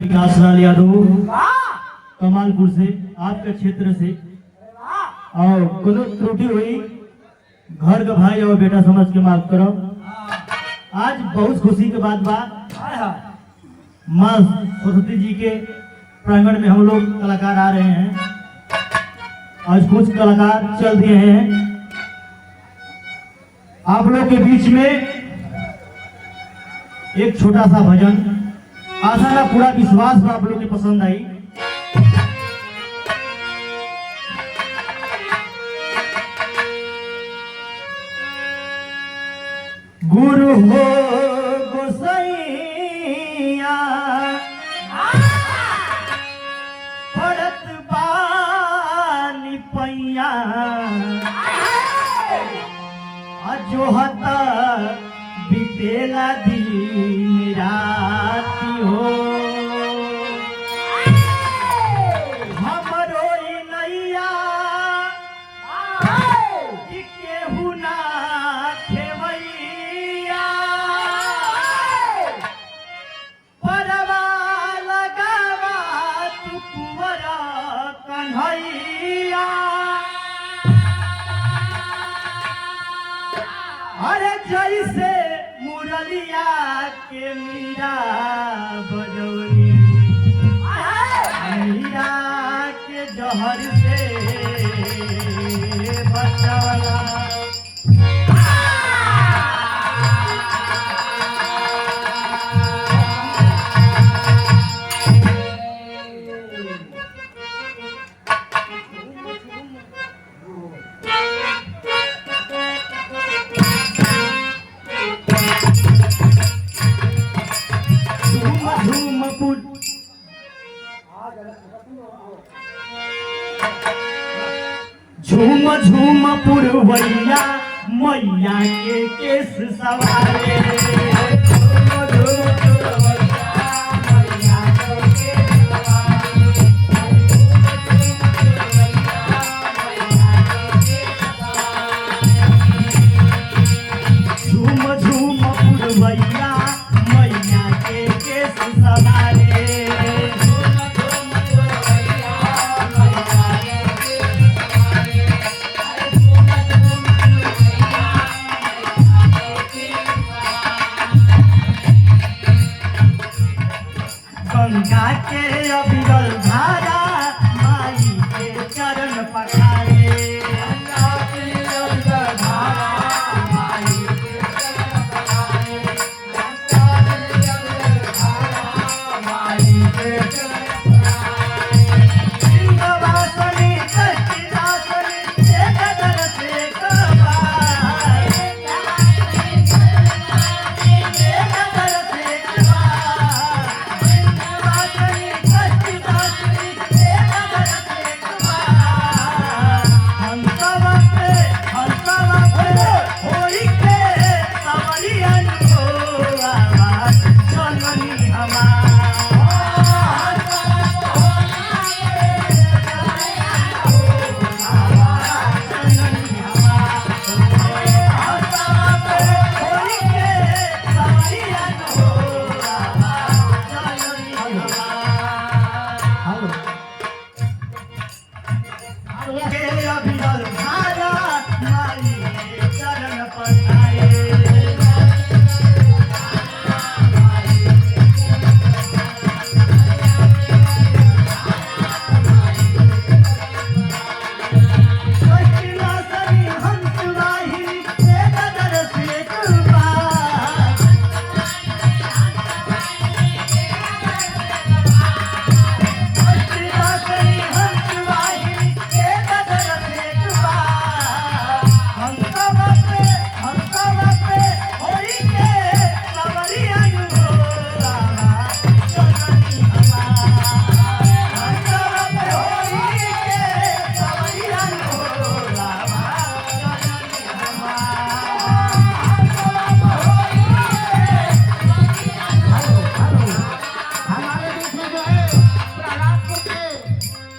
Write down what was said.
विकास लाल यादव कमालपुर से आपके क्षेत्र से और कोनो त्रुटि हुई घर का भाई और बेटा समझ के माफ करो। आज बहुत खुशी के बाद माँ सरस्वती जी के प्रांगण में हम लोग कलाकार आ रहे हैं। आज कुछ कलाकार चल दिए हैं आप लोग के बीच में। एक छोटा सा भजन, आशा ना पूरा विश्वास में आप लोग की पसंद आई। गुरु हो गोसैया पड़त बानी पैया अजोहता बीतेला दिन राती हो। हमरो नैया केहू ना खेवैया परवा लगावा तू कुंवर कन्हैया। अरे जैसे मुरलिया के मीरा बजौनी मीरा के जहर से बचवला। झूम झूम पुरवैया मैया के केस सवारे। झूम झूम पुरवैया मैया के केस सवारे। गंगा के अविरल धारा माई के चरण पखारे। गंगा के अविरल धारा माई के चरण पखारे। गंगा के अविरल धारा माई के